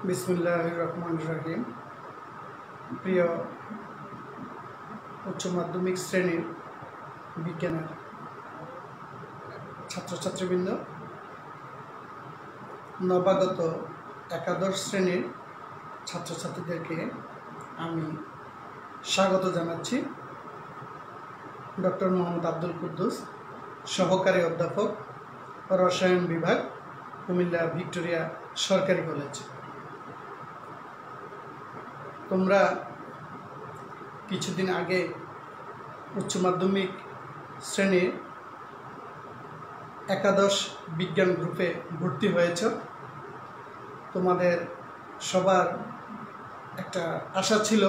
বিসমিল্লাহির রহমানির রহিম। প্রিয় উচ্চ মাধ্যমিক শ্রেণীর বিজ্ঞানের ছাত্রছাত্রীবৃন্দ, নবাগত একাদশ শ্রেণীর ছাত্রছাত্রীদেরকে আমি স্বাগত জানাচ্ছি। ডক্টর মোহাম্মদ আব্দুল কুদ্দুস, সহকারী অধ্যাপক, রসায়ন বিভাগ, কুমিল্লা ভিক্টোরিয়া সরকারি কলেজ। তোমরা কিছুদিন আগে উচ্চ মাধ্যমিক শ্রেণীর একাদশ বিজ্ঞান গ্রুপে ভর্তি হয়েছ। তোমাদের সবার একটা আশা ছিল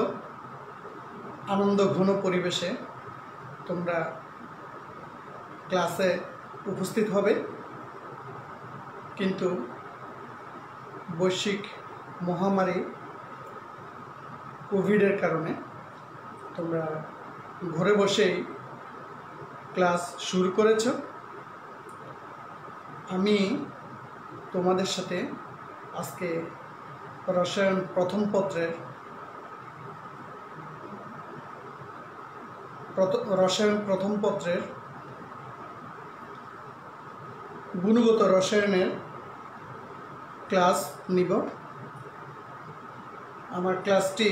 আনন্দ ঘন পরিবেশে তোমরা ক্লাসে উপস্থিত হবে, কিন্তু বৈশ্বিক মহামারী কোভিডের কারণে তোমরা ঘরে বসেই ক্লাস শুরু করেছ। আমি তোমাদের সাথে আজকে রসায়ন প্রথম পত্রের গুণগত রসায়নের ক্লাস নিব। আমার ক্লাসটি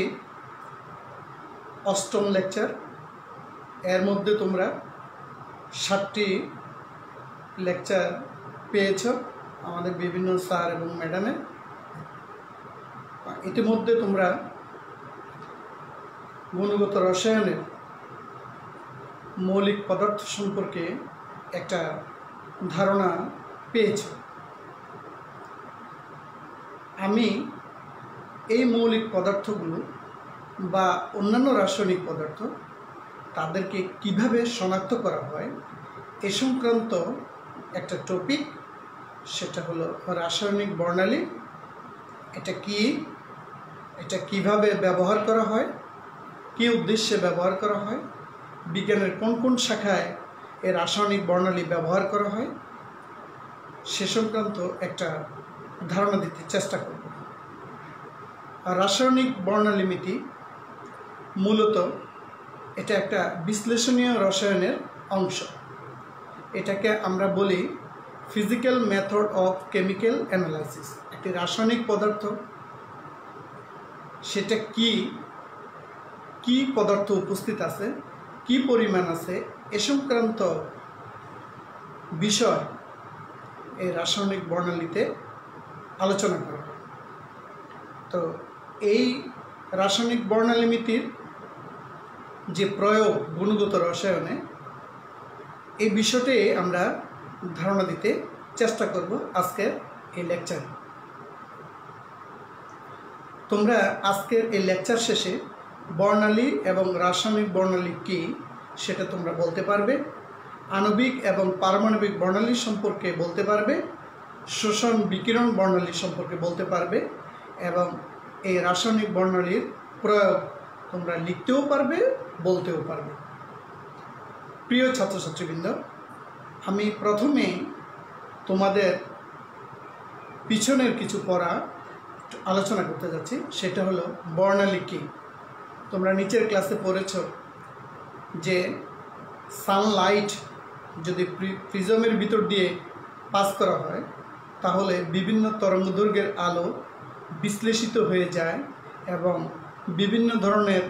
অষ্টম লেকচার। এর মধ্যে তোমরা 7টি লেকচার পেয়েছ আমাদের বিভিন্ন স্যার এবং ম্যাডামের। ইতিমধ্যে তোমরা গুণগত রসায়নের মৌলিক পদার্থ সম্পর্কে একটা ধারণা পেয়েছ। আমি এই মৌলিক পদার্থগুলো বা অন্যান্য রাসায়নিক পদার্থ তাদেরকে কিভাবে শনাক্ত করা হয় এ সংক্রান্ত একটা টপিক, সেটা হলো রাসায়নিক বর্ণালী। এটা কি, এটা কিভাবে ব্যবহার করা হয়, কী উদ্দেশ্যে ব্যবহার করা হয়, বিজ্ঞানের কোন কোন শাখায় এই রাসায়নিক বর্ণালী ব্যবহার করা হয়, সে সংক্রান্ত একটা ধারণা দিতে চেষ্টা করব। রাসায়নিক বর্ণালীমিতি মূলত এটা একটা বিশ্লেষণীয় রসায়নের অংশ। এটাকে আমরা বলি physical method of chemical analysis. একটি রাসায়নিক পদার্থ সেটা কি পদার্থ উপস্থিত আছে, কি পরিমাণ আছে, এ সংক্রান্ত বিষয় এই রাসায়নিক বর্ণালীতে আলোচনা করা হয়। তো এই রাসায়নিক বর্ণালীমিতির যে প্রয়োগ গুণগত রসায়নে, এই বিষয়টি আমরা ধারণা দিতে চেষ্টা করব আজকের এই লেকচারে। তোমরা আজকের এই লেকচার শেষে বর্ণালী এবং রাসায়নিক বর্ণালী কী সেটা তোমরা বলতে পারবে, আণবিক এবং পারমাণবিক বর্ণালী সম্পর্কে বলতে পারবে, শোষণ বিকিরণ বর্ণালী সম্পর্কে বলতে পারবে, এবং এই রাসায়নিক বর্ণালীর প্রয়োগ তোমরা লিখতেও পারবে, বলতেও পারবে। প্রিয় ছাত্রছাত্রীবৃন্দ, আমি প্রথমে তোমাদের পিছনের কিছু পড়া আলোচনা করতে যাচ্ছি। সেটা হলো বর্ণালী কী। তোমরা নিচের ক্লাসে পড়েছ যে সানলাইট যদি প্রিজমের ভিতর দিয়ে পাস করা হয় তাহলে বিভিন্ন তরঙ্গদৈর্ঘ্যের আলো বিশ্লেষিত হয়ে যায় এবং বিভিন্ন ধরনের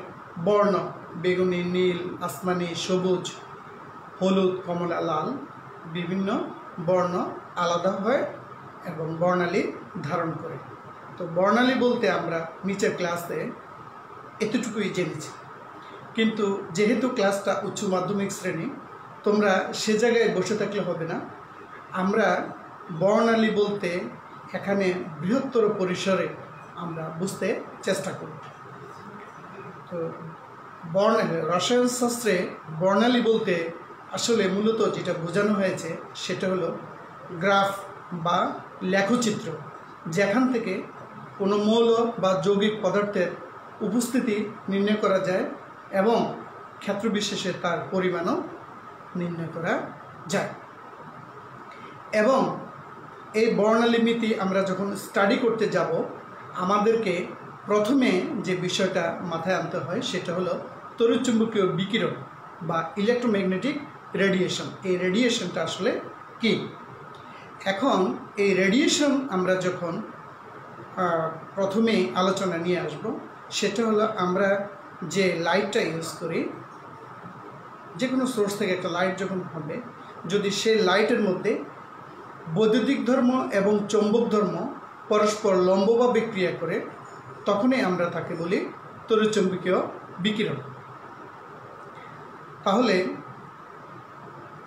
বর্ণ, বেগুনি, নীল, আসমানি, সবুজ, হলুদ, কমলা, লাল, বিভিন্ন বর্ণ আলাদা হয় এবং বর্ণালী ধারণ করে। তো বর্ণালী বলতে আমরা নিচের ক্লাসে এতটুকুই জেনেছি, কিন্তু যেহেতু ক্লাসটা উচ্চ মাধ্যমিক শ্রেণী, তোমরা সে জায়গায় বসে থাকলে হবে না। আমরা বর্ণালী বলতে এখানে বৃহত্তর পরিসরে আমরা বুঝতে চেষ্টা করব। তো রসায়ন শাস্ত্রে বর্ণালী বলতে আসলে মূলত যেটা বোঝানো হয়েছে সেটা হলো গ্রাফ বা লেখচিত্র, যেখান থেকে কোনো মৌল বা যৌগিক পদার্থের উপস্থিতি নির্ণয় করা যায় এবং ক্ষেত্রবিশেষে তার পরিমাণও নির্ণয় করা যায়। এবং এই বর্ণালীমিতি আমরা যখন স্টাডি করতে যাব, আমাদেরকে প্রথমে যে বিষয়টা মাথায় আনতে হয় সেটা হলো তড়িৎচুম্বকীয় বিকিরণ বা ইলেকট্রোম্যাগনেটিক রেডিয়েশন। এই রেডিয়েশনটা আসলে কি? এখন এই রেডিয়েশন আমরা যখন প্রথমেই আলোচনা নিয়ে আসব, সেটা হলো আমরা যে লাইটটা ইউজ করি, যে কোনো সোর্স থেকে একটা লাইট যখন হবে, যদি সেই লাইটের মধ্যে বৈদ্যুতিক ধর্ম এবং চৌম্বক ধর্ম পরস্পর লম্বভাবে ক্রিয়া করে, তখনই আমরা তাকে বলি তড়িৎচুম্বকীয় বিকিরণ। তাহলে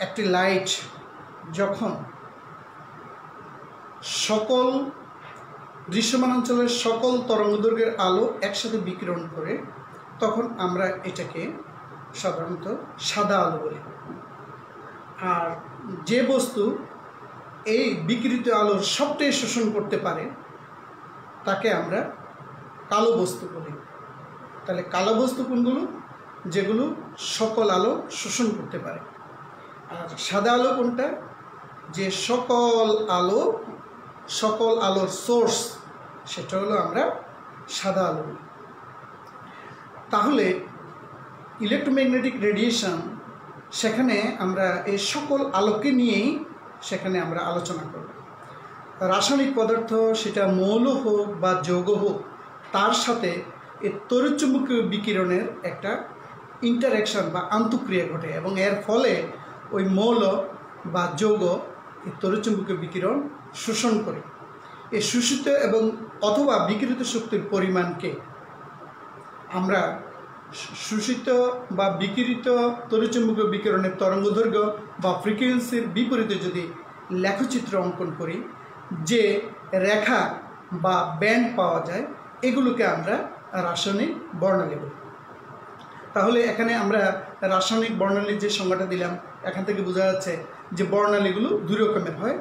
একটি লাইট যখন সকল দৃশ্যমান অঞ্চলের সকল তরঙ্গদৈর্ঘ্যের আলো একসাথে বিকিরণ করে, তখন আমরা এটাকে সাধারণত সাদা আলো বলি। আর যে বস্তু এই বিকিরিত আলোর সবটাই শোষণ করতে পারে তাকে আমরা কালো বস্তু বলি। তাহলে কালো বস্তু কোনগুলো? যেগুলো সকল আলো শোষণ করতে পারে। আর সাদা আলো কোনটা? যে সকল আলোর সোর্স, সেটা হলো আমরা সাদা আলো বলি। তাহলে ইলেকট্রোম্যাগনেটিক রেডিয়েশন, সেখানে আমরা এই সকল আলোকে নিয়েই সেখানে আমরা আলোচনা করব। রাসায়নিক পদার্থ, সেটা মৌল হোক বা যৌগ হোক, তার সাথে এই তড়িৎচুম্বকীয় বিকিরণের একটা ইন্টারঅ্যাকশন বা আন্তঃক্রিয়া ঘটে এবং এর ফলে ওই মৌল বা যৌগ এই তড়িৎচুম্বকীয় বিকিরণ শোষণ করে। এই শোষিত এবং অথবা বিকিরিত শক্তির পরিমাণকে আমরা শোষিত বা বিকিরিত তড়িৎচুম্বকীয় বিকিরণের তরঙ্গদৈর্ঘ্য বা ফ্রিকোয়েন্সির বিপরীতে যদি লেখচিত্র অঙ্কন করি, যে রেখা বা ব্যান্ড পাওয়া যায়, এগুলোকে আমরা রাসায়নিক বর্ণালী বলি। তাহলে এখানে আমরা রাসায়নিক বর্ণালীর যে সংজ্ঞাটা দিলাম, এখান থেকে বোঝা যাচ্ছে যে বর্ণালীগুলো দুই রকমের হয়,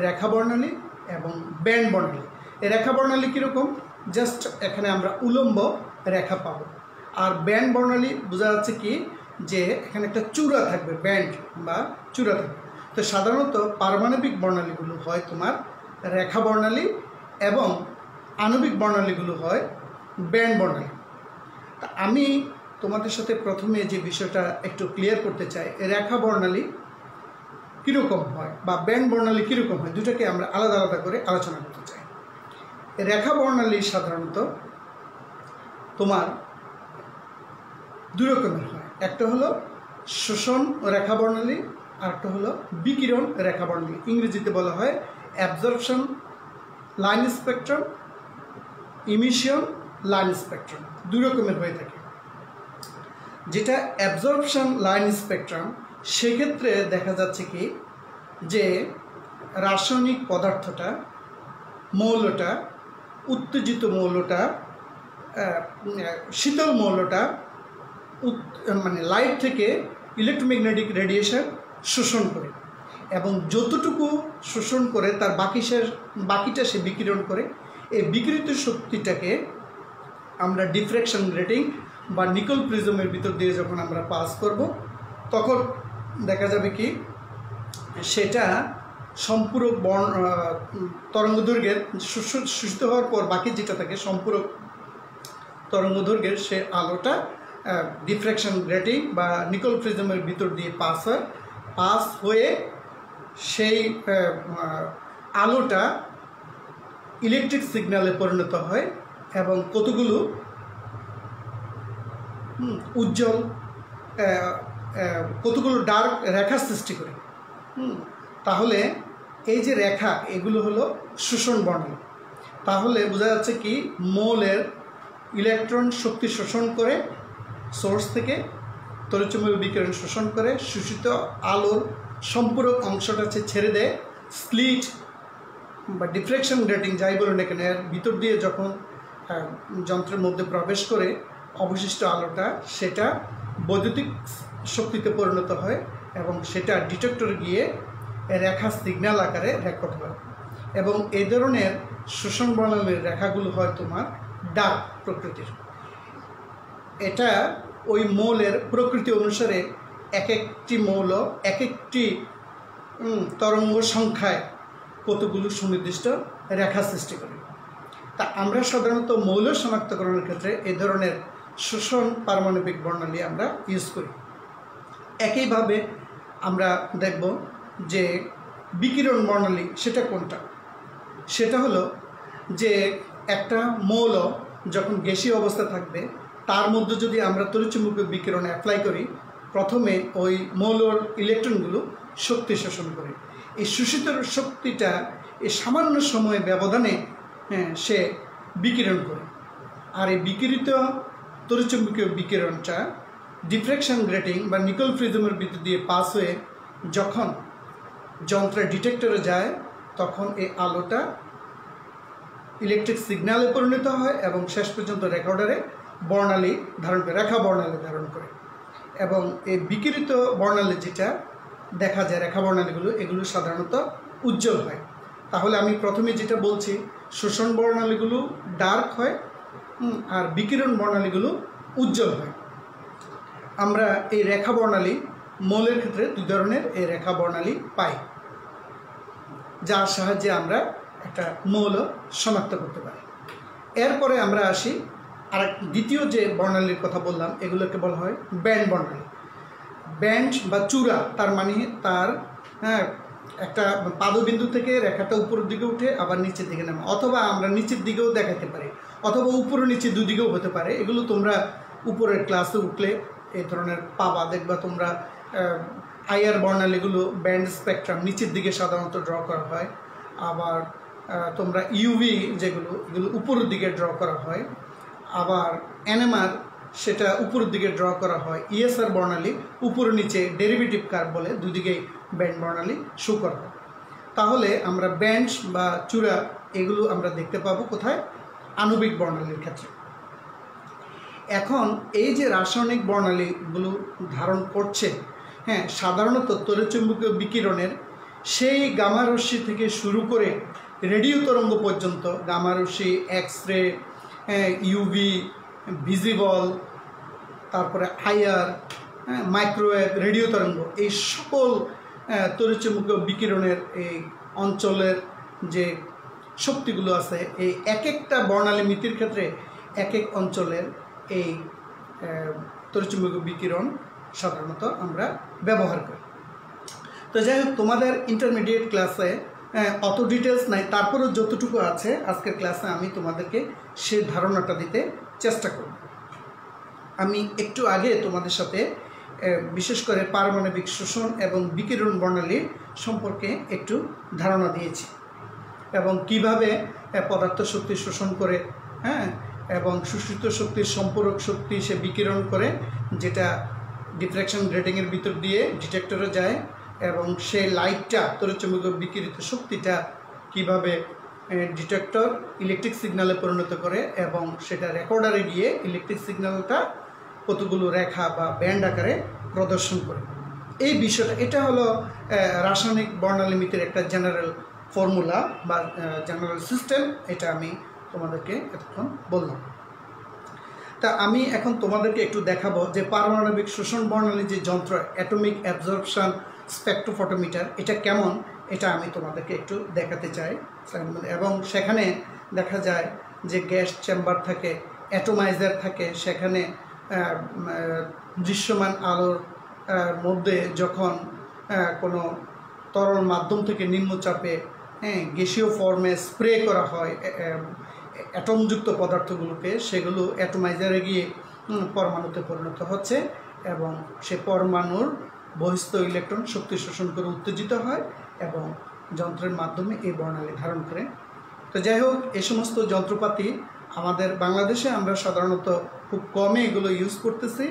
রেখা বর্ণালী এবং ব্যান্ড বর্ণালী। এই রেখা বর্ণালী কীরকম? জাস্ট এখানে আমরা উলম্ব রেখা পাবো। আর ব্যান্ড বর্ণালী বোঝা যাচ্ছে কি, যে এখানে একটা চূড়া থাকবে, ব্যান্ড বা চূড়া থাকবে। তো সাধারণত পারমাণবিক বর্ণালীগুলো হয় তোমার রেখা বর্ণালী এবং আণবিক বর্ণালীগুলো হয় ব্যান্ড বর্ণালী। আমি তোমাদের সাথে প্রথমে যে বিষয়টা একটু ক্লিয়ার করতে চাই, রেখা বর্ণালী কীরকম হয় বা ব্যান্ড বর্ণালী কীরকম হয়, দুটাকে আমরা আলাদা আলাদা করে আলোচনা করতে চাই। রেখা বর্ণালী সাধারণত তোমার দুই রকমের হয়। একটা হলো শোষণ রেখা বর্ণালী, আর একটা হলো বিকিরণ রেখা বর্ণালী। ইংরেজিতে বলা হয় absorption line spectrum, emission line spectrum. দুই রকমের হয়ে থাকে। যেটা অ্যাবজর্পশন লাইন স্পেকট্রাম, সেক্ষেত্রে দেখা যাচ্ছে কি, যে রাসায়নিক পদার্থটা, মৌলটা, উত্তেজিত মৌলটা, শীতল মৌলটা মানে লাইট থেকে ইলেকট্রোম্যাগনেটিক রেডিয়েশন শোষণ করে, এবং যতটুকু শোষণ করে তার বাকিটা সে বিকিরণ করে। এই বিকিরিত শক্তিটাকে আমরা ডিফ্র্যাকশন গ্রেটিং বা নিকল প্রিজমের ভিতর দিয়ে যখন আমরা পাস করব, তখন দেখা যাবে কি, সেটা সম্পূরক তরঙ্গদৈর্ঘ্যের শোষিত হওয়ার পর বাকি যেটা থাকে সম্পূরক তরঙ্গদৈর্ঘ্যের সে আলোটা ডিফ্র্যাকশন গ্রেটিং বা নিকল প্রিজমের ভিতর দিয়ে পাস হয়ে সেই আলোটা ইলেকট্রিক সিগন্যালে পরিণত হয় এবং কতগুলো উজ্জ্বল, কতগুলো ডার্ক রেখার সৃষ্টি করে। তাহলে এই যে রেখা, এগুলো হলো শোষণ বর্ণালী। তাহলে বোঝা যাচ্ছে কি, মৌলের ইলেকট্রন শক্তি শোষণ করে সোর্স থেকে, তড়িৎচুম্বকীয় বিকিরণ শোষণ করে, শোষিত আলোর সম্পূরক অংশটা ছেড়ে দেয়, স্লিট বা ডিফ্র্যাকশন গ্রেটিং যাই বলুন এখানে, এর ভিতর দিয়ে যখন যন্ত্রের মধ্যে প্রবেশ করে অবশিষ্ট আলোটা, সেটা বৈদ্যুতিক শক্তিতে পরিণত হয় এবং সেটা ডিটেক্টরে গিয়ে রেখা সিগন্যাল আকারে রেকর্ড হয়। এবং এই ধরনের শোষণ বর্ণালীর রেখাগুলো হয় তোমার ডার্ক প্রকৃতির। এটা ওই মৌলের প্রকৃতি অনুসারে এক একটি মৌল এক একটি তরঙ্গ সংখ্যায় কতগুলো সুনির্দিষ্ট রেখা সৃষ্টি করে। তা আমরা সাধারণত মৌল শনাক্তকরণের ক্ষেত্রে এই ধরনের শোষণ পারমাণবিক বর্ণালী আমরা ইউজ করি। একইভাবে আমরা দেখব যে বিকিরণ বর্ণালী সেটা কোনটা। সেটা হলো যে একটা মৌল যখন গ্যাসীয় অবস্থা থাকবে তার মধ্যে যদি আমরা তড়িৎচুম্বকীয় বিকিরণ অ্যাপ্লাই করি, প্রথমে ওই মৌলর ইলেকট্রনগুলো শক্তি শোষণ করে। এই শোষিত শক্তিটা এই সামান্য সময় ব্যবধানে সে বিকিরণ করে। আর এই বিকিরিত তড়িৎচুম্বকীয় বিকিরণটা ডিফ্র্যাকশন গ্রেটিং বা নিকল প্রিজমের ভিতর দিয়ে পাস হয়ে যখন যন্ত্রের ডিটেক্টরে যায় তখন এই আলোটা ইলেকট্রিক সিগন্যালে পরিণত হয় এবং শেষ পর্যন্ত রেকর্ডারে বর্ণালী ধারণ করে, রেখা বর্ণালী ধারণ করে। এবং এই বিকিরিত বর্ণালী যেটা দেখা যায়, রেখা বর্ণালীগুলো, এগুলো সাধারণত উজ্জ্বল হয়। তাহলে আমি প্রথমে যেটা বলছি, শোষণ বর্ণালীগুলো ডার্ক হয় আর বিকিরণ বর্ণালীগুলো উজ্জ্বল হয়। আমরা এই রেখা বর্ণালী মৌলের ক্ষেত্রে দুই ধরনের এই রেখা বর্ণালী পাই, যার সাহায্যে আমরা একটা মৌল শনাক্ত করতে পারি। এরপরে আমরা আসি আর দ্বিতীয় যে বর্ণালীর কথা বললাম, এগুলোকে বলা হয় ব্যান্ড বর্ণালী। ব্যান্ড বা চূড়া, তার মানে তার একটা পাদবিন্দু থেকে রেখাটা উপরের দিকে উঠে আবার নিচের দিকে নামে, অথবা আমরা নিচের দিকেও দেখাতে পারি, অথবা উপরে নিচে দুদিকেও হতে পারে। এগুলো তোমরা উপরের ক্লাসে উঠলে এই ধরনের পাবা, দেখবা তোমরা আইআর বর্ণালীগুলো ব্যান্ড স্পেকট্রাম নিচের দিকে সাধারণত ড্র করা হয়। আবার তোমরা ইউভি যেগুলো, এগুলো উপরের দিকে ড্র করা হয়। আবার এনএমআর সেটা উপরের দিকে ড্র করা হয়। ইএসআর বর্ণালী উপরে নিচে ডেরিভেটিভ কার্ভ বলে দুদিকেই ব্যান্ড বর্ণালী শো করা হয়। তাহলে আমরা ব্যান্ড বা চূড়া এগুলো আমরা দেখতে পাবো কোথায়? আণবিক বর্ণালীর ক্ষেত্রে। এখন এই যে রাসায়নিক বর্ণালীগুলো ধারণ করছে, সাধারণত তড়িৎচুম্বকীয় বিকিরণের সেই গামা রশ্মি থেকে শুরু করে রেডিও তরঙ্গ পর্যন্ত, গামা রশ্মি, এক্স রে, ইউভি, ভিজিবল, তারপরে আইআর, মাইক্রোওয়েভ, রেডিও তরঙ্গ, এই সকল তড়িৎচুম্বকীয় বিকিরণের এই অঞ্চলের যে শক্তিগুলো আছে, এই এক একটা বর্ণালী মিতির ক্ষেত্রে এক এক অঞ্চলের এই তড়িৎচুম্বকীয় বিকিরণ সাধারণত আমরা ব্যবহার করি। তো যাই হোক, তোমাদের ইন্টারমিডিয়েট ক্লাসে অত ডিটেলস নাই, তারপরেও যতটুকু আছে আজকের ক্লাসে আমি তোমাদেরকে সে ধারণাটা দিতে চেষ্টা করব। আমি একটু আগে তোমাদের সাথে বিশেষ করে পারমাণবিক শোষণ এবং বিকিরণ বর্ণালী সম্পর্কে একটু ধারণা দিয়েছি, এবং কিভাবে পদার্থ শক্তি শোষণ করে, এবং শোষিত শক্তির সম্পূরক শক্তি সে বিকিরণ করে, যেটা ডিফ্র্যাকশন গ্রেটিংয়ের ভিতর দিয়ে ডিটেক্টরে যায়, এবং সেই লাইটটা তড়িৎচুম্বকীয় বিকিরিত শক্তিটা কিভাবে ডিটেক্টর ইলেকট্রিক সিগন্যালে পরিণত করে এবং সেটা রেকর্ডারে গিয়ে ইলেকট্রিক সিগন্যালটা কতগুলো রেখা বা ব্যান্ড আকারে প্রদর্শন করে। এই বিষয়টা, এটা হলো রাসায়নিক বর্ণালীমিতির একটা জেনারেল ফর্মুলা বা জেনারেল সিস্টেম। এটা আমি তোমাদেরকে এতক্ষণ বললাম। তা আমি এখন তোমাদেরকে একটু দেখাবো যে পারমাণবিক শোষণ বর্ণালী যে যন্ত্র, অ্যাটমিক অ্যাবজর্পশন স্পেকট্রোফটোমিটার, এটা কেমন, এটা আমি তোমাদেরকে একটু দেখাতে চাই। এবং সেখানে দেখা যায় যে গ্যাস চেম্বার থাকে, অ্যাটোমাইজার থাকে, সেখানে দৃশ্যমান আলোর মধ্যে যখন কোনো তরল মাধ্যম থেকে নিম্নচাপে গ্যাসীয় ফর্মে স্প্রে করা হয় অ্যাটমযুক্ত পদার্থগুলোকে, সেগুলো অ্যাটোমাইজারে গিয়ে পরমাণুতে পরিণত হচ্ছে এবং সে পরমাণুর বহিস্থ ইলেকট্রন শক্তি শোষণ করে উত্তেজিত হয় এবং যন্ত্রের মাধ্যমে এই বর্ণালী ধারণ করে। তো যাই হোক, এই সমস্ত যন্ত্রপাতি আমাদের বাংলাদেশে আমরা সাধারণত খুব কমে এগুলো ইউজ করতেছি,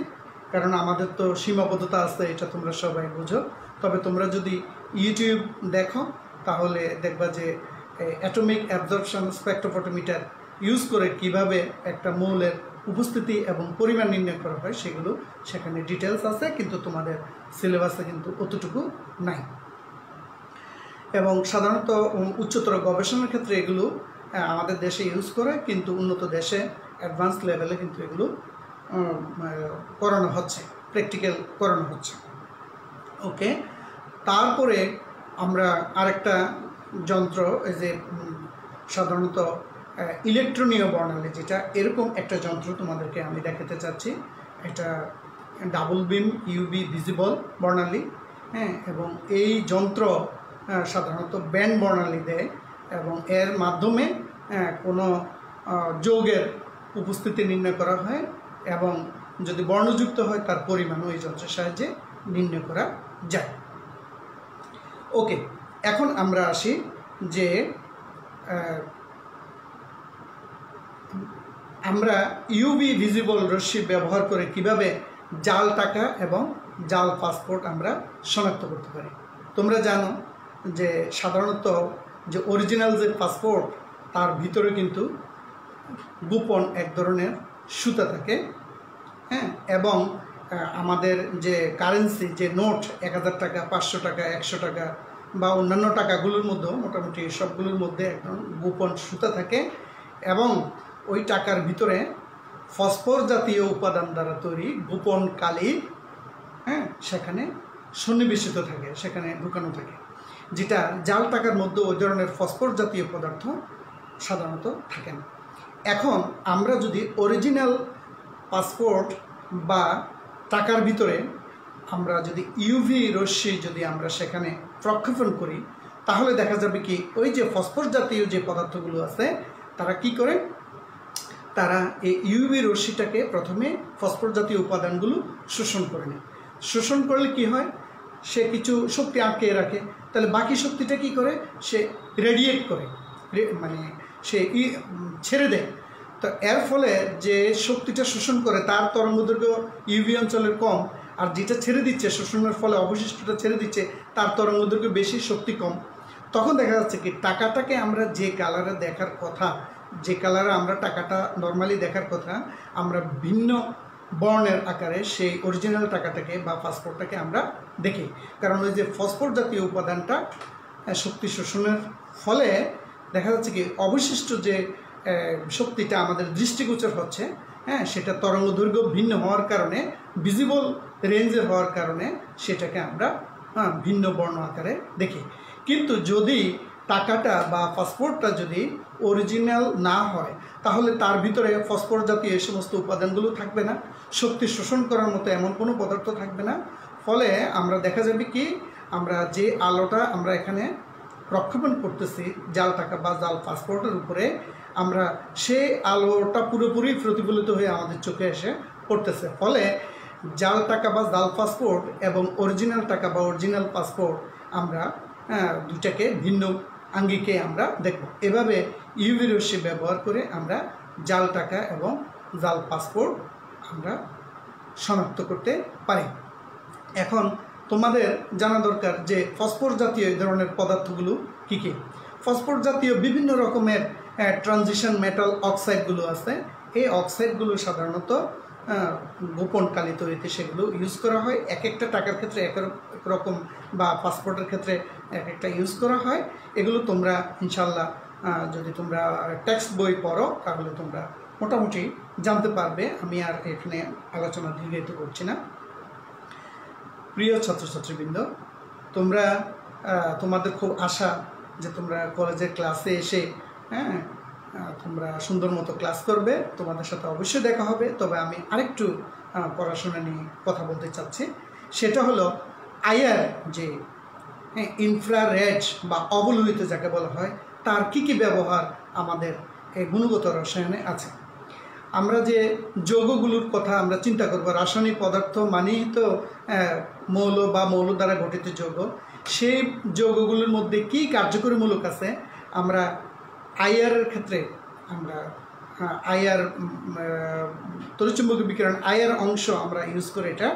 কারণ আমাদের তো সীমাবদ্ধতা আছে, এটা তোমরা সবাই বুঝো। তবে তোমরা যদি ইউটিউব দেখো তাহলে দেখবা যে অ্যাটমিক অ্যাবজর্পশন স্পেকট্রোফটোমিটার ইউজ করে কিভাবে একটা মৌলের উপস্থিতি এবং পরিমাণ নির্ণয় করা হয় সেগুলো সেখানে ডিটেলস আছে, কিন্তু তোমাদের সিলেবাসে কিন্তু অতটুকু নাই। এবং সাধারণত উচ্চতর গবেষণার ক্ষেত্রে এগুলো আমাদের দেশে ইউজ করে, কিন্তু উন্নত দেশে অ্যাডভান্স লেভেলে কিন্তু এগুলো করানো হচ্ছে, প্র্যাকটিক্যাল করানো হচ্ছে। ওকে, তারপরে আমরা আরেকটা যন্ত্র, এই যে সাধারণত ইলেকট্রনীয় বর্ণালী, যেটা এরকম একটা যন্ত্র তোমাদেরকে আমি দেখাতে চাচ্ছি। এটা ডাবল বিম ইউভি ভিজিবল বর্ণালী, হ্যাঁ, এবং এই যন্ত্র সাধারণত ব্যান্ড বর্ণালী দেয় এবং এর মাধ্যমে কোনো যৌগের উপস্থিতি নির্ণয় করা হয় এবং যদি বর্ণযুক্ত হয় তার পরিমাণও এই যন্ত্রের সাহায্যে নির্ণয় করা যায়। ওকে, এখন আমরা আসি যে আমরা ইউভি ভিজিবল রশ্মি ব্যবহার করে কিভাবে জাল টাকা এবং জাল পাসপোর্ট আমরা শনাক্ত করতে পারি। তোমরা জানো যে সাধারণত যে অরিজিনাল যে পাসপোর্ট তার ভিতরে কিন্তু গোপন এক ধরনের সুতা থাকে, হ্যাঁ, এবং আমাদের যে কারেন্সি যে নোট 1000 টাকা, 500 টাকা, 100 টাকা বা অন্যান্য টাকাগুলোর মধ্যেও মোটামুটি সবগুলোর মধ্যে একদম গোপন সুতা থাকে এবং ওই টাকার ভিতরে ফসফর জাতীয় উপাদান দ্বারা তৈরি গোপন কালি, হ্যাঁ, সেখানে সন্নিবেশিত থাকে, সেখানে ঢুকানো থাকে, যেটা জাল টাকার মধ্যে ওই ধরনের ফসফর জাতীয় পদার্থ সাধারণত থাকে না। এখন আমরা যদি অরিজিনাল পাসপোর্ট বা টাকার ভিতরে আমরা যদি ইউভি রশ্মি যদি আমরা সেখানে প্রক্ষেপণ করি, তাহলে দেখা যাবে কি ওই যে ফসফর জাতীয় যে পদার্থগুলো আছে তারা কি করে, তারা এই ইউভি রশ্মিটাকে প্রথমে ফসফর জাতীয় উপাদানগুলো শোষণ করে নেয়। শোষণ করলে কি হয়, সে কিছু শক্তি আটকে রাখে, তাহলে বাকি শক্তিটা কি করে, সে রেডিয়েট করে, মানে সে ছেড়ে দেয়। তো এর ফলে যে শক্তিটা শোষণ করে তার তরঙ্গদৈর্ঘ্য ইউভি অঞ্চলের কম, আর যেটা ছেড়ে দিচ্ছে শোষণের ফলে অবশিষ্টটা ছেড়ে দিচ্ছে তার তরঙ্গদৈর্ঘ্য বেশি, শক্তি কম। তখন দেখা যাচ্ছে কি টাকাটাকে আমরা যে কালারে দেখার কথা, যে কালারে আমরা টাকাটা নর্মালি দেখার কথা, আমরা ভিন্ন বর্ণের আকারে সেই অরিজিনাল টাকাটাকে বা পাসপোর্টটাকে আমরা দেখি। কারণ ওই যে ফসফর জাতীয় উপাদানটা শক্তি শোষণের ফলে দেখা যাচ্ছে কি অবশিষ্ট যে শক্তিটা আমাদের দৃষ্টিগোচর হচ্ছে, হ্যাঁ, সেটা তরঙ্গ দৈর্ঘ্য ভিন্ন হওয়ার কারণে, ভিজিবল রেঞ্জের হওয়ার কারণে সেটাকে আমরা ভিন্ন বর্ণ আকারে দেখি। কিন্তু যদি টাকাটা বা পাসপোর্টটা যদি অরিজিনাল না হয় তাহলে তার ভিতরে ফসফর জাতীয় এই সমস্ত উপাদানগুলো থাকবে না, শক্তি শোষণ করার মতো এমন কোনো পদার্থ থাকবে না। ফলে আমরা দেখা যাবে কি আমরা যে আলোটা আমরা এখানে প্রক্ষেপণ করতেছি জাল টাকা বা জাল পাসপোর্টের উপরে, আমরা সেই আলোটা পুরোপুরি প্রতিফলিত হয়ে আমাদের চোখে এসে পড়তেছে। ফলে জাল টাকা বা জাল পাসপোর্ট এবং অরিজিনাল টাকা বা অরিজিনাল পাসপোর্ট আমরা দুটাকে ভিন্ন আঙ্গিকে আমরা দেখব। এভাবে ইউভি রশ্মি ব্যবহার করে আমরা জাল টাকা এবং জাল পাসপোর্ট আমরা শনাক্ত করতে পারি। এখন তোমাদের জানা দরকার যে ফসফর জাতীয় এই ধরনের পদার্থগুলো কী কী। ফসফর জাতীয় বিভিন্ন রকমের ট্রানজিশন মেটাল অক্সাইডগুলো আছে। এই অক্সাইডগুলো সাধারণত গোপন কালি তৈরিতে সেগুলো ইউজ করা হয়। এক একটা টাকার ক্ষেত্রে এক রকম বা পাসপোর্টের ক্ষেত্রে এক একটা ইউজ করা হয়। এগুলো তোমরা ইনশাল্লাহ যদি তোমরা টেক্সট বই পড়ো তাহলে তোমরা মোটামুটি জানতে পারবে। আমি আর এখানে আলোচনা দীর্ঘায়িত করছি না। প্রিয় ছাত্রছাত্রীবৃন্দ, তোমরা তোমাদের খুব আশা যে তোমরা কলেজের ক্লাসে এসে তোমরা সুন্দর মতো ক্লাস করবে, তোমাদের সাথে অবশ্যই দেখা হবে। তবে আমি আরেকটু পড়াশোনা নিয়ে কথা বলতে চাচ্ছি। সেটা হলো আইআর যে ইনফ্রারেড বা অবলোহিত যাকে বলা হয়, তার কি কি ব্যবহার আমাদের এই গুণগত রসায়নে আছে। আমরা যে যৌগগুলোর কথা আমরা চিন্তা করব, রাসায়নিক পদার্থ মানেই তো মৌল বা মৌল দ্বারা গঠিত যৌগ। সেই যৌগগুলোর মধ্যে কি কার্যকরীমূলক আছে, আমরা আইআরের ক্ষেত্রে আমরা আইআর তড়িৎচুম্বকীয় বিকিরণ আইআর অংশ আমরা ইউজ করে এটা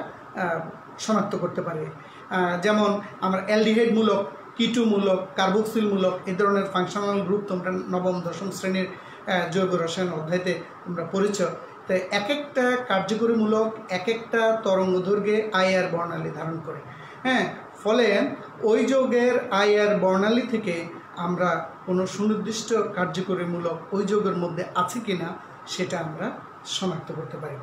শনাক্ত করতে পারি। যেমন আমরা অ্যালডিহাইডমূলক, কিটোমূলক, কার্বক্সিলমূলক এই ধরনের ফাংশনাল গ্রুপ তোমরা নবম দশম শ্রেণীর জৈব রসায়ন অধ্যায়তে তোমরা পড়েছ। তো এক একটা কার্যকরীমূলক এক একটা তরঙ্গ দৈর্ঘ্যে আইআর বর্ণালী ধারণ করে, হ্যাঁ। ফলে ওই যৌগের আইআর বর্ণালী থেকে আমরা কোনো সুনির্দিষ্ট কার্যকরীমূলক ওই যৌগের মধ্যে আছে কি না সেটা আমরা শনাক্ত করতে পারি।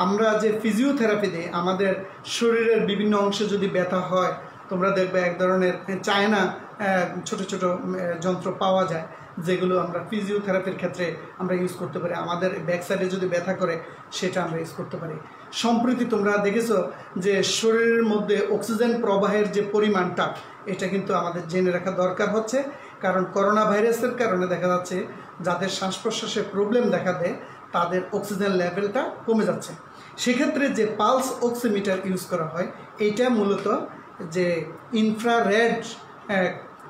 আমরা যে ফিজিওথেরাপি দিই, আমাদের শরীরের বিভিন্ন অংশে যদি ব্যথা হয়, তোমরা দেখবে এক ধরনের চায়না ছোট ছোট যন্ত্র পাওয়া যায়, যেগুলো আমরা ফিজিওথেরাপির ক্ষেত্রে আমরা ইউজ করতে পারি। আমাদের ব্যাক সাইডে যদি ব্যথা করে সেটা আমরা ইউজ করতে পারি। সম্প্রতি তোমরা দেখেছো যে শরীরের মধ্যে অক্সিজেন প্রবাহের যে পরিমাণটা, এটা কিন্তু আমাদের জেনে রাখা দরকার হচ্ছে, কারণ করোনা ভাইরাসের কারণে দেখা যাচ্ছে যাদের শ্বাস প্রশ্বাসে প্রবলেম দেখা দেয় তাদের অক্সিজেন লেভেলটা কমে যাচ্ছে। সেক্ষেত্রে যে পালস অক্সিমিটার ইউজ করা হয়, এইটা মূলত যে ইনফ্রারেড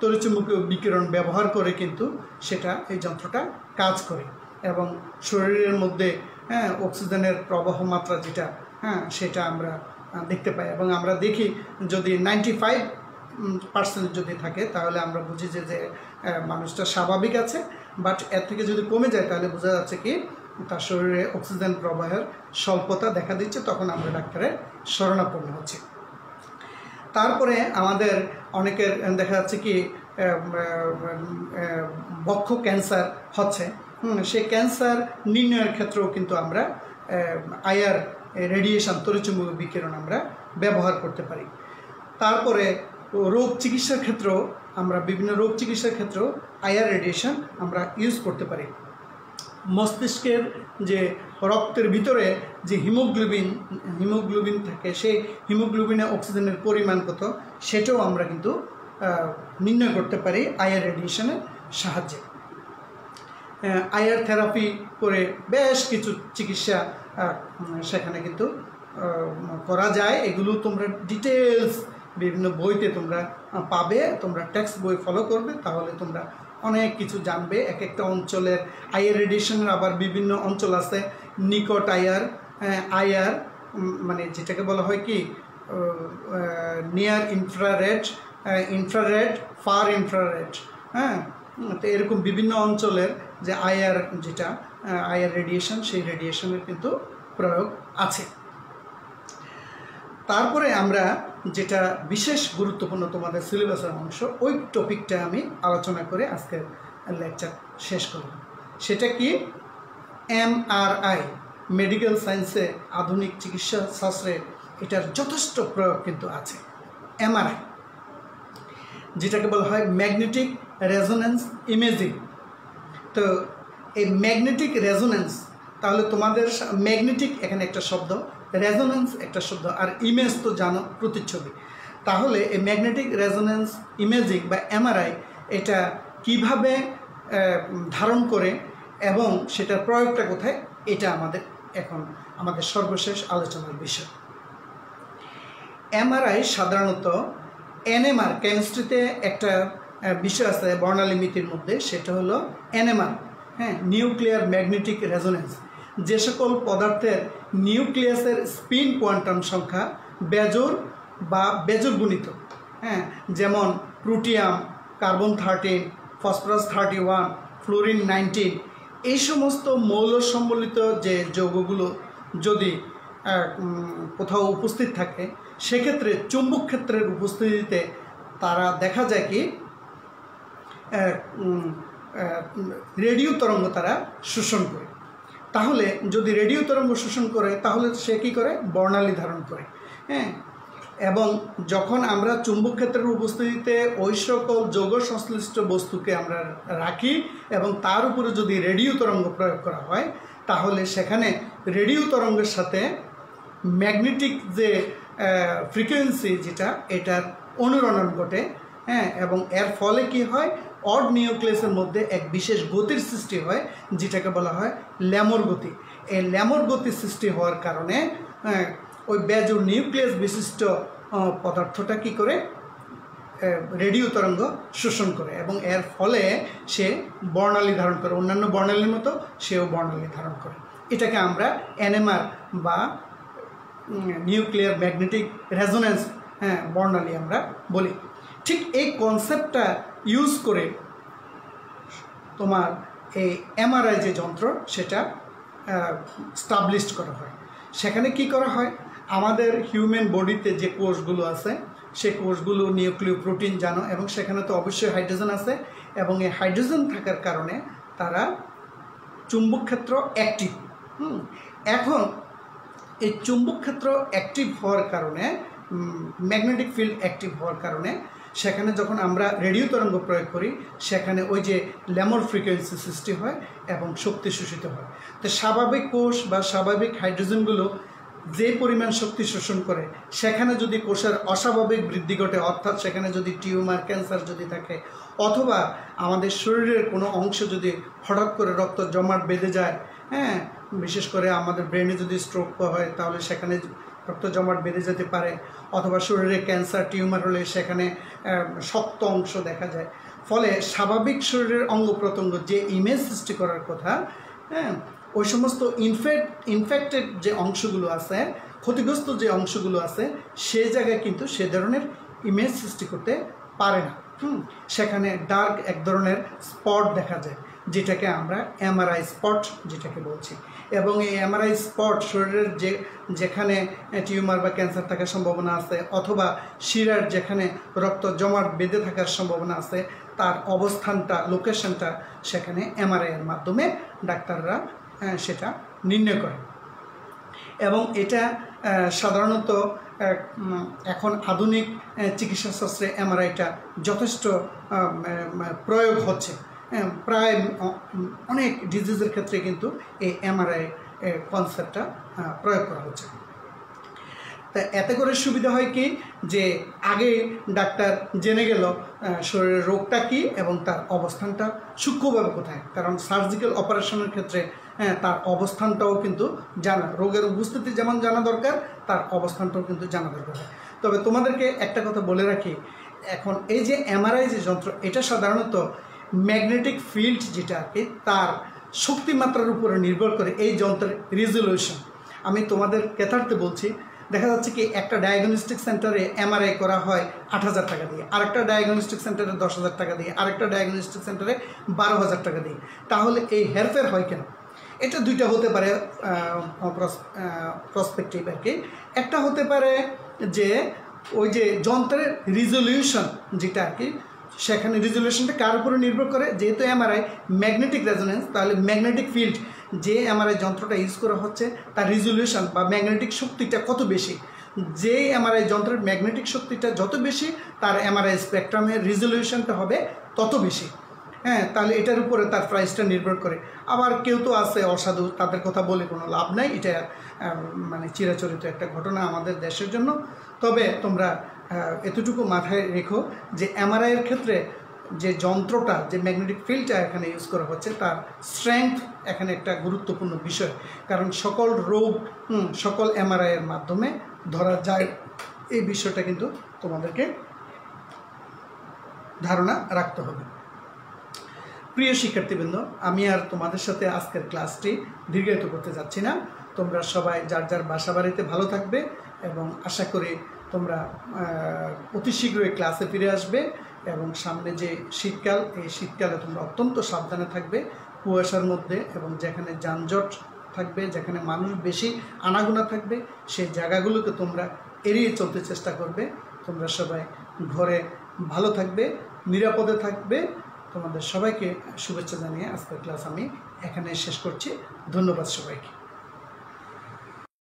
তড়িৎচুম্বকীয় বিকিরণ ব্যবহার করে কিন্তু সেটা এই যন্ত্রটা কাজ করে এবং শরীরের মধ্যে অক্সিজেনের প্রবাহ মাত্রা যেটা সেটা আমরা দেখতে পাই। এবং আমরা দেখি যদি 95% যদি থাকে তাহলে আমরা বুঝি যে মানুষটা স্বাভাবিক আছে, বাট এর থেকে যদি কমে যায় তাহলে বোঝা যাচ্ছে কি তার শরীরে অক্সিজেন প্রবাহের স্বল্পতা দেখা দিচ্ছে, তখন আমরা ডাক্তারের শরণাপন্ন হচ্ছি। তারপরে আমাদের অনেকের দেখা যাচ্ছে কি বক্ষ ক্যান্সার হচ্ছে, সেই ক্যান্সার নির্ণয়ের ক্ষেত্রেও কিন্তু আমরা আইআর রেডিয়েশন তড়িৎচুম্বকীয় বিকিরণ আমরা ব্যবহার করতে পারি। তারপরে রোগ চিকিৎসার ক্ষেত্রেও আমরা বিভিন্ন রোগ চিকিৎসার ক্ষেত্রেও আইআর রেডিয়েশন আমরা ইউজ করতে পারি। মস্তিষ্কের যে রক্তের ভিতরে যে হিমোগ্লোবিন থাকে, সেই হিমোগ্লোবিনে অক্সিজেনের পরিমাণ কত সেটাও আমরা কিন্তু নির্ণয় করতে পারি আইআর রেডিয়েশনের সাহায্যে। আইআর থেরাপি করে বেশ কিছু চিকিৎসা সেখানে কিন্তু করা যায়। এগুলো তোমরা ডিটেলস বিভিন্ন বইতে তোমরা পাবে, তোমরা টেক্সট বই ফলো করবে তাহলে তোমরা অনেক কিছু জানবে। এক একটা অঞ্চলের আইআর রেডিয়েশনের আবার বিভিন্ন অঞ্চল আছে, নিকট আইআর মানে যেটাকে বলা হয় কি নিয়ার ইনফ্রারেড ফার ইনফ্রারেড, তো এরকম বিভিন্ন অঞ্চলের যে আইআর যেটা আইআর রেডিয়েশন, সেই রেডিয়েশনের কিন্তু প্রয়োগ আছে। তারপরে আমরা যেটা বিশেষ গুরুত্বপূর্ণ তোমাদের সিলেবাসের অংশ, ওই টপিকটা আমি আলোচনা করে আজকের লেকচার শেষ করব। সেটা কি এমআরআই, মেডিকেল সায়েন্সে আধুনিক চিকিৎসা শাস্ত্রে এটার যথেষ্ট প্রয়োগ কিন্তু আছে। এমআরআই যেটাকে বলা হয় ম্যাগনেটিক রেজোন্যান্স ইমেজিং। তো এই ম্যাগনেটিক রেজোন্যান্স, তাহলে তোমাদের ম্যাগনেটিক এখানে একটা শব্দ, রেজোন্যান্স একটা শব্দ, আর ইমেজ তো জানো প্রতিচ্ছবি। তাহলে এই ম্যাগনেটিক রেজোন্যান্স ইমেজিং বা এমআরআই এটা কিভাবে ধারণ করে এবং সেটার প্রয়োগটা কোথায়, এটা এখন আমাদের সর্বশেষ আলোচনার বিষয়। এমআরআই সাধারণত এনএমআর, কেমিস্ট্রিতে একটা বিষয় আছে বর্ণালী মিতির মধ্যে, সেটা হলো এনএমআর, নিউক্লিয়ার ম্যাগনেটিক রেজোন্যান্স। যে সকল পদার্থের নিউক্লিয়াসের স্পিন কোয়ান্টাম সংখ্যা বেজোড় বা বেজোড় গুণিত, যেমন প্রোটিয়াম, কার্বন 13, ফসফরাস 31, ফ্লোরিন 19, এই সমস্ত মৌল সম্বলিত যে যৌগগুলো যদি কোথাও উপস্থিত থাকে, সেক্ষেত্রে চুম্বক ক্ষেত্রের উপস্থিতিতে তারা দেখা যায় কি রেডিও তরঙ্গ তারা শোষণ করে। তাহলে যদি রেডিও তরঙ্গ শোষণ করে তাহলে সে কী করে, বর্ণালী ধারণ করে। এবং যখন আমরা চুম্বক ক্ষেত্রের উপস্থিতিতে ওই সকল যৌগ সংশ্লিষ্ট বস্তুকে আমরা রাখি এবং তার উপরে যদি রেডিও তরঙ্গ প্রয়োগ করা হয়, তাহলে সেখানে রেডিও তরঙ্গের সাথে ম্যাগনেটিক যে ফ্রিকোয়েন্সি যেটা, এটার অনুরণন ঘটে, এবং এর ফলে কি হয়, অড নিউক্লিয়াসের মধ্যে এক বিশেষ গতির সৃষ্টি হয় যেটাকে বলা হয় ল্যামোর গতি। এই ল্যামোর গতি সৃষ্টি হওয়ার কারণে ওই বেজোড় নিউক্লিয়াস বিশিষ্ট পদার্থটা কি করে, রেডিও তরঙ্গ শোষণ করে এবং এর ফলে সে বর্ণালী ধারণ করে, অন্যান্য বর্ণালীর মতো সেও বর্ণালী ধারণ করে। এটাকে আমরা এনএমআর বা নিউক্লিয়ার ম্যাগনেটিক রেজোন্যান্স বর্ণালী আমরা বলি। ঠিক এই কনসেপ্টটা ইউজ করে তোমার এই এমআরআই যে যন্ত্র সেটা স্টাবলিশড করা হয়। সেখানে কি করা হয়, আমাদের হিউম্যান বডিতে যে কোষগুলো আছে সেই কোষগুলো নিউক্লিয় প্রোটিন জানো, এবং সেখানে তো অবশ্যই হাইড্রোজেন আছে, এবং এই হাইড্রোজেন থাকার কারণে তারা চুম্বক ক্ষেত্র অ্যাক্টিভ। এখন এই চুম্বক ক্ষেত্র অ্যাক্টিভ হওয়ার কারণে, ম্যাগনেটিক ফিল্ড অ্যাক্টিভ হওয়ার কারণে সেখানে যখন আমরা রেডিও তরঙ্গ প্রয়োগ করি সেখানে ওই যে ল্যামোর ফ্রিকোয়েন্সি সৃষ্টি হয় এবং শক্তি শোষিত হয়। তো স্বাভাবিক কোষ বা স্বাভাবিক হাইড্রোজেনগুলো যে পরিমাণ শক্তি শোষণ করে, সেখানে যদি কোষের অস্বাভাবিক বৃদ্ধি ঘটে, অর্থাৎ সেখানে যদি টিউমার, ক্যান্সার যদি থাকে, অথবা আমাদের শরীরের কোনো অংশ যদি হঠাৎ করে রক্ত জমাট বেঁধে যায়, হ্যাঁ, বিশেষ করে আমাদের ব্রেনে যদি স্ট্রোক হয় তাহলে সেখানে রক্ত জমাট বেঁধে যেতে পারে, অথবা শরীরে ক্যান্সার, টিউমার হলে সেখানে শক্ত অংশ দেখা যায়। ফলে স্বাভাবিক শরীরের অঙ্গ প্রত্যঙ্গ যে ইমেজ সৃষ্টি করার কথা, হ্যাঁ, ওই সমস্ত ইনফেক্টেড যে অংশগুলো আছে, ক্ষতিগ্রস্ত যে অংশগুলো আছে, সে জায়গায় কিন্তু সে ধরনের ইমেজ সৃষ্টি করতে পারে না। সেখানে ডার্ক এক ধরনের স্পট দেখা যায়, যেটাকে আমরা এমআরআই স্পট যেটাকে বলছি। এবং এই এমআরআই স্পট শরীরের যেখানে টিউমার বা ক্যান্সার থাকার সম্ভাবনা আছে, অথবা শিরার যেখানে রক্ত জমাট বেঁধে থাকার সম্ভাবনা আছে, তার অবস্থানটা, লোকেশনটা সেখানে এমআরআইয়ের মাধ্যমে ডাক্তাররা সেটা নির্ণয় করে। এবং এটা সাধারণত এখন আধুনিক চিকিৎসাশাস্ত্রে এমআরআইটা যথেষ্ট প্রয়োগ হচ্ছে। প্রায় অনেক ডিজিজের ক্ষেত্রে কিন্তু এই এমআরআই কনসেপ্টটা প্রয়োগ করা হচ্ছে। তা এতে করে সুবিধা হয় কি, যে আগে ডাক্তার জেনে গেল শরীরের রোগটা কী এবং তার অবস্থানটা সূক্ষ্মভাবে কোথায়। কারণ সার্জিক্যাল অপারেশনের ক্ষেত্রে তার অবস্থানটাও কিন্তু জানা, রোগের উপস্থিতি যেমন জানা দরকার, তার অবস্থানটাও কিন্তু জানা দরকার। তবে তোমাদেরকে একটা কথা বলে রাখি, এখন এই যে এমআরআই যে যন্ত্র, এটা সাধারণত ম্যাগনেটিক ফিল্ড যেটা আর কি, তার শক্তিমাত্রার উপরে নির্ভর করে এই যন্ত্রের রেজলিউশন। আমি তোমাদের কেতার্থে বলছি, দেখা যাচ্ছে কি একটা ডায়াগনস্টিক সেন্টারে এমআরআই করা হয় 8,000 টাকা দিয়ে, আরেকটা ডায়াগনস্টিক সেন্টারে 10,000 টাকা দিয়ে, আরেকটা ডায়াগনস্টিক সেন্টারে 12,000 টাকা দিয়ে। তাহলে এই হেরফের হয় কেন? এটা দুইটা হতে পারে প্রসপেক্টিভ আর কি। একটা হতে পারে যে ওই যে যন্ত্রের রিজলিউশন যেটা আর কি, সেখানে রিজলিউশনটা কার উপরে নির্ভর করে, যেহেতু এমআরআই ম্যাগনেটিক রেজোনেন্স, তাহলে ম্যাগনেটিক ফিল্ড যে এমআরআই যন্ত্রটা ইউজ করা হচ্ছে তার রিজলিউশন বা ম্যাগনেটিক শক্তিটা কত বেশি, যে এমআরআই যন্ত্রের ম্যাগনেটিক শক্তিটা যত বেশি, তার এমআরআই স্পেকট্রামের রিজলিউশনটা হবে তত বেশি। হ্যাঁ, তাহলে এটার উপরে তার প্রাইসটা নির্ভর করে। আবার কেউ তো আছে অসাধু, তাদের কথা বলে কোনো লাভ নাই, এটা মানে চিরাচরিত একটা ঘটনা আমাদের দেশের জন্য। তবে তোমরা এতটুকু মাথায় রেখো যে এমআরআইয়ের ক্ষেত্রে যে যন্ত্রটা, যে ম্যাগনেটিক ফিল্ডটা এখানে ইউজ করা হচ্ছে, তার স্ট্রেংথ এখানে একটা গুরুত্বপূর্ণ বিষয়। কারণ সকল রোগ সকল এমআরআইয়ের মাধ্যমে ধরা যায়, এই বিষয়টা কিন্তু তোমাদেরকে ধারণা রাখতে হবে। প্রিয় শিক্ষার্থীবৃন্দ, আমি আর তোমাদের সাথে আজকের ক্লাসটি দীর্ঘায়িত করতে যাচ্ছি না। তোমরা সবাই যার যার বাসা বাড়িতে ভালো থাকবে এবং আশা করি তোমরা অতি শীঘ্রই ক্লাসে ফিরে আসবে। এবং সামনে যে শীতকাল, এই শীতকালে তোমরা অত্যন্ত সাবধানে থাকবে কুয়াশার মধ্যে, এবং যেখানে যানজট থাকবে, যেখানে মানুষ বেশি আনাগোনা থাকবে, সেই জায়গাগুলোকে তোমরা এড়িয়ে চলতে চেষ্টা করবে। তোমরা সবাই ঘরে ভালো থাকবে, নিরাপদে থাকবে। তোমাদের সবাইকে শুভেচ্ছা জানিয়ে আজকের ক্লাস আমি এখানে শেষ করছি। ধন্যবাদ সবাইকে।